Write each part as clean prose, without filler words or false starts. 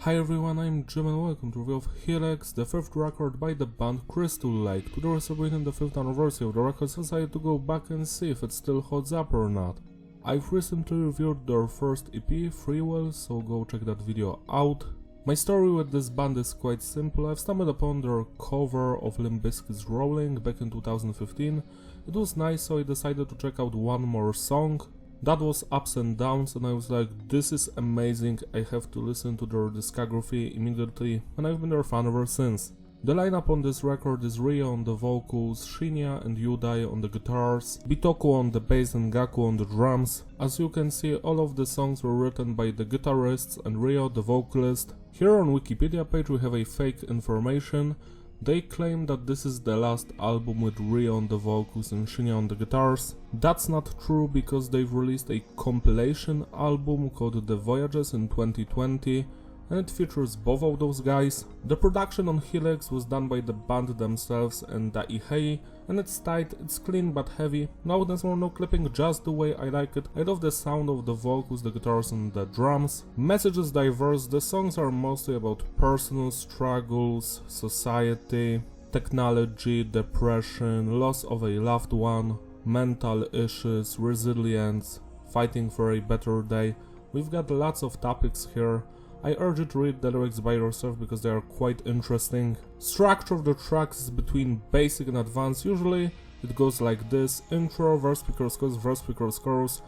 Hi everyone, I'm Jim and welcome to review of Helix, the fifth record by the band Crystal Lake. Today we're celebrating the 5th anniversary of the record, so I decided to go back and see if it still holds up or not. I've recently reviewed their first EP, Freewill, so go check that video out. My story with this band is quite simple. I've stumbled upon their cover of Limp Bizkit's Rolling back in 2015. It was nice, so I decided to check out one more song. That was Ups and Downs, and I was like, this is amazing, I have to listen to their discography immediately, and I've been their fan ever since. The lineup on this record is Ryo on the vocals, Shinya and Yudai on the guitars, Bitoku on the bass and Gaku on the drums. As you can see, all of the songs were written by the guitarists and Ryo the vocalist. Here on Wikipedia page we have a fake information. They claim that this is the last album with Ryo on the vocals and Shinya on the guitars. That's not true because they've released a compilation album called The Voyages in 2020 and it features both of those guys. The production on Helix was done by the band themselves and Daihei, and it's tight, it's clean but heavy. No dance or no clipping, just the way I like it. I love the sound of the vocals, the guitars and the drums. Message is diverse, the songs are mostly about personal struggles, society, technology, depression, loss of a loved one, mental issues, resilience, fighting for a better day. We've got lots of topics here. I urge you to read the lyrics by yourself because they are quite interesting. Structure of the tracks is between basic and advanced. Usually it goes like this: intro, verse, pre-chorus, chorus, verse, pre-chorus, chorus,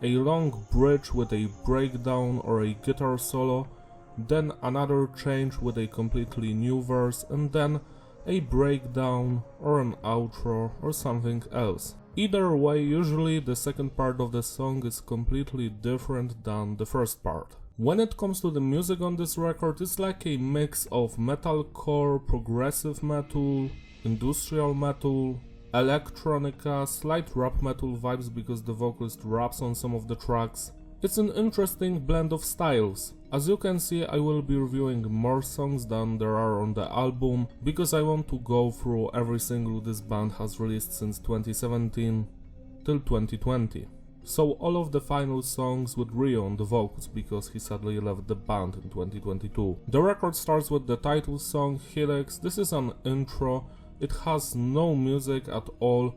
a long bridge with a breakdown or a guitar solo, then another change with a completely new verse, and then a breakdown or an outro or something else. Either way, usually the second part of the song is completely different than the first part. When it comes to the music on this record, it's like a mix of metalcore, progressive metal, industrial metal, electronica, slight rap metal vibes because the vocalist raps on some of the tracks. It's an interesting blend of styles. As you can see, I will be reviewing more songs than there are on the album because I want to go through every single this band has released since 2017 till 2020. So all of the final songs with Ryo on the vocals because he sadly left the band in 2022. The record starts with the title song Helix. This is an intro. It has no music at all,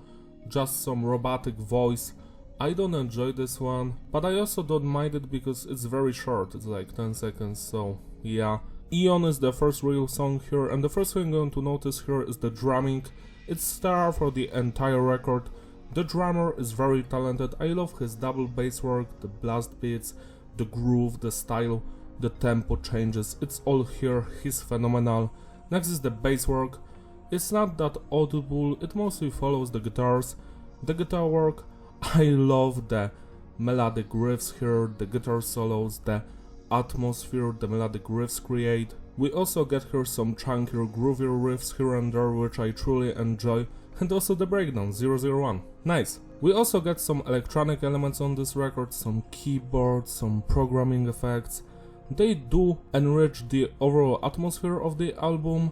just some robotic voice. I don't enjoy this one, but I also don't mind it because it's very short, it's like 10 seconds, so yeah. Eon is the first real song here, and the first thing I'm going to notice here is the drumming. It's stellar for the entire record. The drummer is very talented. I love his double bass work, the blast beats, the groove, the style, the tempo changes. It's all here, he's phenomenal. Next is the bass work. It's not that audible, it mostly follows the guitars. The guitar work, I love the melodic riffs here, the guitar solos, the atmosphere the melodic riffs create. We also get here some chunkier, groovier riffs here and there which I truly enjoy. And also the breakdown, 001. Nice. We also get some electronic elements on this record, some keyboards, some programming effects. They do enrich the overall atmosphere of the album.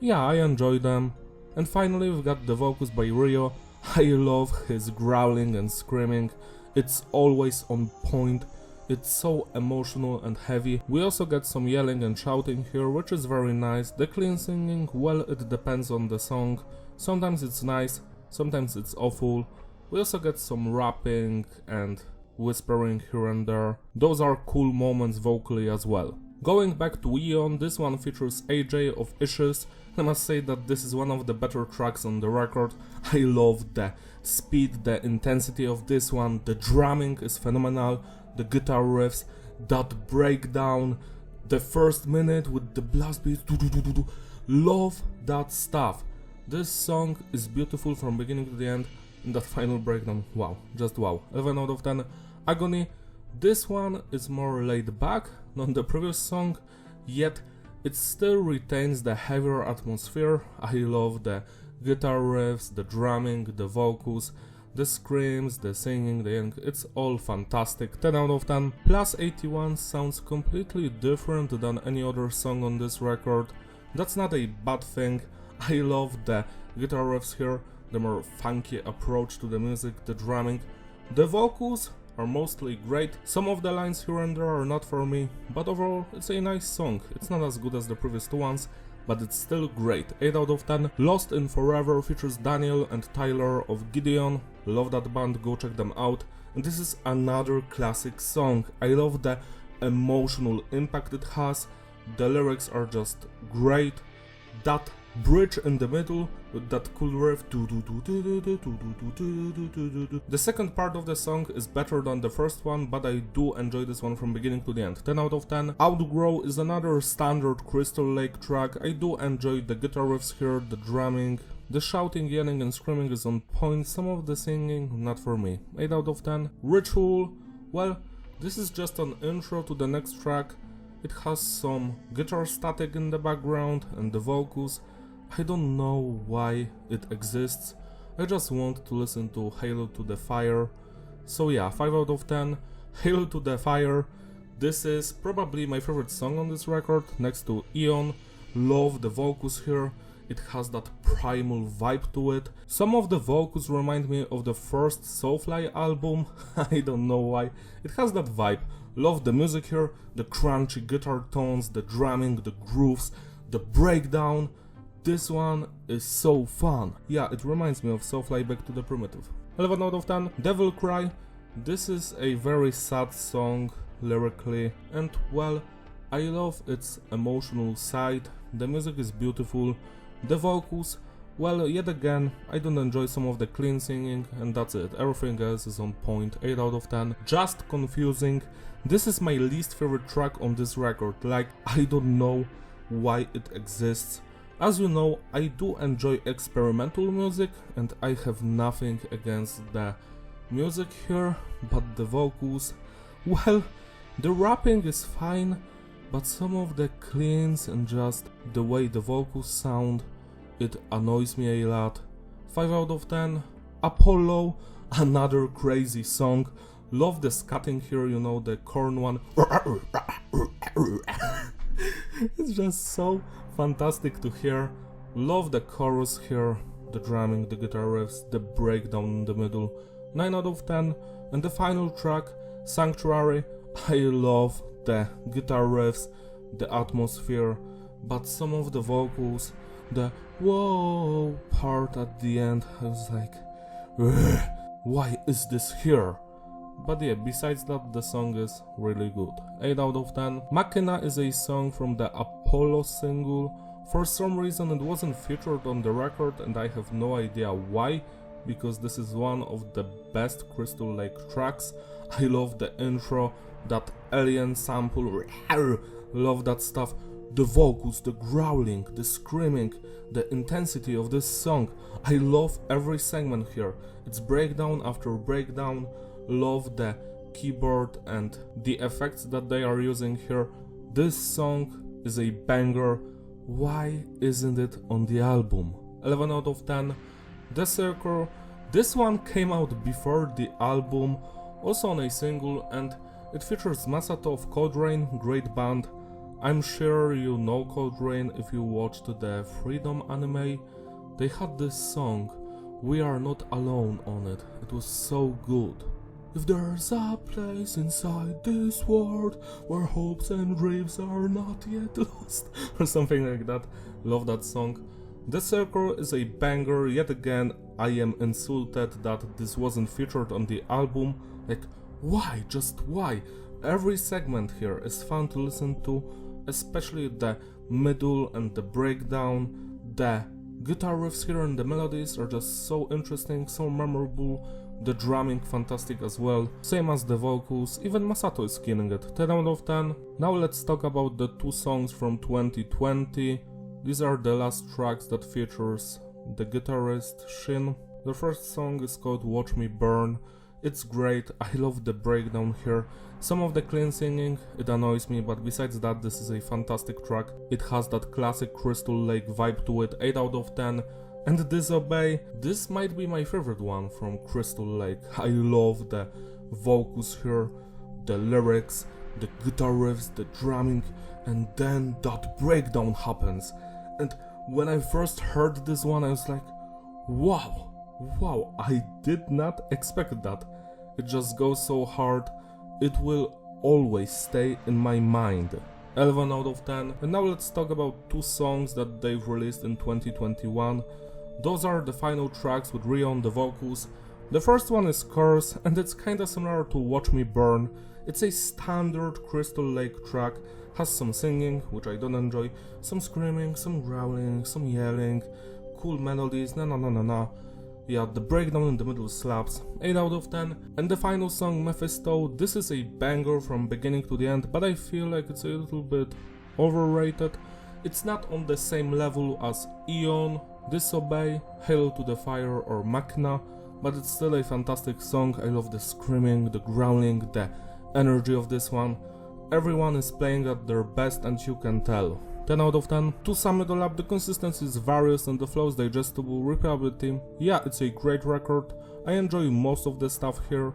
Yeah, I enjoy them. And finally we've got the vocals by Ryo. I love his growling and screaming. It's always on point. It's so emotional and heavy. We also get some yelling and shouting here, which is very nice. The clean singing, well, it depends on the song. Sometimes it's nice, sometimes it's awful. We also get some rapping and whispering here and there. Those are cool moments vocally as well. Going back to Eon, this one features AJ of Issues. I must say that this is one of the better tracks on the record. I love the speed, the intensity of this one. The drumming is phenomenal, the guitar riffs, that breakdown, the first minute with the blast beats. Love that stuff. This song is beautiful from beginning to the end, and that final breakdown, wow, just wow. 11 out of 10. Agony, this one is more laid back than the previous song, yet it still retains the heavier atmosphere. I love the guitar riffs, the drumming, the vocals, the screams, the singing, the yelling, it's all fantastic. 10 out of 10. Plus 81 sounds completely different than any other song on this record. That's not a bad thing. I love the guitar riffs here, the more funky approach to the music, the drumming. The vocals are mostly great. Some of the lines here and there are not for me, but overall it's a nice song. It's not as good as the previous two ones, but it's still great. 8 out of 10. Lost in Forever features Daniel and Tyler of Gideon. Love that band, go check them out. And this is another classic song. I love the emotional impact it has. The lyrics are just great. That bridge in the middle with that cool riff. The second part of the song is better than the first one, but I do enjoy this one from beginning to the end. 10 out of 10. Outgrow is another standard Crystal Lake track. I do enjoy the guitar riffs here, the drumming. The shouting, yelling and screaming is on point. Some of the singing, not for me. 8 out of 10. Ritual, well, this is just an intro to the next track. It has some guitar static in the background and the vocals. I don't know why it exists. I just want to listen to Hail to the Fire. So yeah, 5 out of 10. Hail to the Fire. This is probably my favorite song on this record, next to Eon. Love the vocals here. It has that primal vibe to it. Some of the vocals remind me of the first Soulfly album. I don't know why. It has that vibe. Love the music here, the crunchy guitar tones, the drumming, the grooves, the breakdown. This one is so fun. Yeah, it reminds me of Soulfly Back to the Primitive. 11 out of 10. Devil Cry. This is a very sad song lyrically, and well, I love its emotional side. The music is beautiful. The vocals, well, yet again, I don't enjoy some of the clean singing, and that's it. Everything else is on point. 8 out of 10. Just Confusing. This is my least favorite track on this record. Like, I don't know why it exists. As you know, I do enjoy experimental music, and I have nothing against the music here, but the vocals, well, the rapping is fine, but some of the cleans and just the way the vocals sound, it annoys me a lot. 5 out of 10. Apollo, another crazy song. Love the scatting here, you know, the corn one. It's just so fantastic to hear. Love the chorus here, the drumming, the guitar riffs, the breakdown in the middle. 9 out of 10. And the final track, Sanctuary. I love the guitar riffs, the atmosphere, but some of the vocals, the whoa part at the end, I was like, why is this here? But yeah, besides that, the song is really good. 8 out of 10. Machina is a song from the Apollo single. For some reason it wasn't featured on the record, and I have no idea why, because this is one of the best Crystal Lake tracks. I love the intro, that alien sample, love that stuff. The vocals, the growling, the screaming, the intensity of this song. I love every segment here. It's breakdown after breakdown. Love the keyboard and the effects that they are using here. This song is a banger. Why isn't it on the album? 11 out of 10. The Circle. This one came out before the album, also on a single, and it features Masato of Cold Rain, great band. I'm sure you know Cold Rain if you watched the Freedom anime. They had this song, We Are Not Alone, on it. It was so good. If there's a place inside this world where hopes and dreams are not yet lost, or something like that. Love that song. The Circle is a banger. Yet again, I am insulted that this wasn't featured on the album. Like, why? Just why? Every segment here is fun to listen to, especially the middle and the breakdown. The guitar riffs here and the melodies are just so interesting, so memorable. The drumming fantastic as well, same as the vocals. Even Masato is killing it. 10 out of 10. Now let's talk about the two songs from 2020. These are the last tracks that features the guitarist Shin. The first song is called Watch Me Burn. It's great, I love the breakdown here. Some of the clean singing, it annoys me, but besides that, this is a fantastic track. It has that classic Crystal Lake vibe to it. 8 out of 10. And Disobey, this might be my favorite one from Crystal Lake. I love the vocals here, the lyrics, the guitar riffs, the drumming, and then that breakdown happens. And when I first heard this one, I was like, wow, I did not expect that. it just goes so hard, it will always stay in my mind. 11 out of 10. And now let's talk about two songs that they've released in 2021. Those are the final tracks with Rio on the vocals. The first one is Curse, and it's kinda similar to Watch Me Burn. It's a standard Crystal Lake track, has some singing, which I don't enjoy, some screaming, some growling, some yelling, cool melodies, na. Yeah, the breakdown in the middle slaps, 8 out of 10. And the final song, Mephisto, this is a banger from beginning to the end, but I feel like it's a little bit overrated. It's not on the same level as Eon, Disobey, Hail to the Fire or Machina, but it's still a fantastic song. I love the screaming, the growling, the energy of this one. Everyone is playing at their best and you can tell. 10 out of 10. To sum it all up, the consistency is various and the flow is digestible, replayability. Yeah, it's a great record. I enjoy most of the stuff here.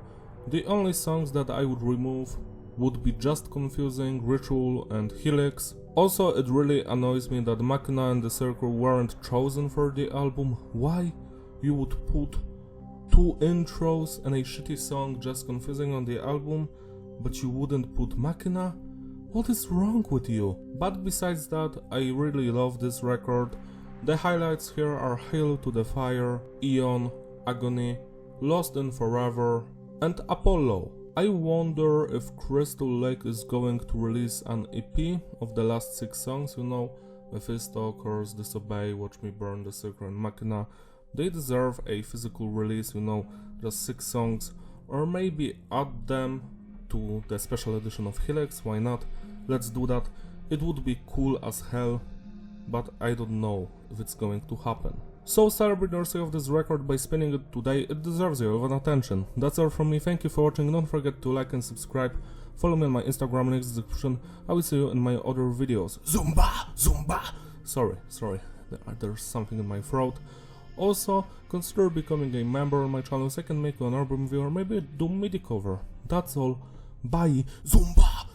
The only songs that I would remove would be Just Confusing, Ritual and Helix. Also, it really annoys me that Machina and the Circle weren't chosen for the album. Why you would put 2 intros and a shitty song Just Confusing on the album, but you wouldn't put Machina? What is wrong with you? But besides that, I really love this record. The highlights here are Hail to the Fire, Eon, Agony, Lost in Forever, and Apollo. I wonder if Crystal Lake is going to release an EP of the last 6 songs, you know, Mephisto, Curse, Disobey, Watch Me Burn, The Circle and Machina. They deserve a physical release, you know, just 6 songs, or maybe add them to the special edition of Helix, why not? Let's do that. It would be cool as hell, but I don't know if it's going to happen. So celebrate yourself of this record by spinning it today, it deserves your love and attention. That's all from me, thank you for watching, don't forget to like and subscribe, follow me on my Instagram, link in the description, I will see you in my other videos. Zumba! Sorry, there's something in my throat. Also, consider becoming a member on my channel so I can make you an album review or maybe a Doom MIDI cover. That's all. Bye. Zumba!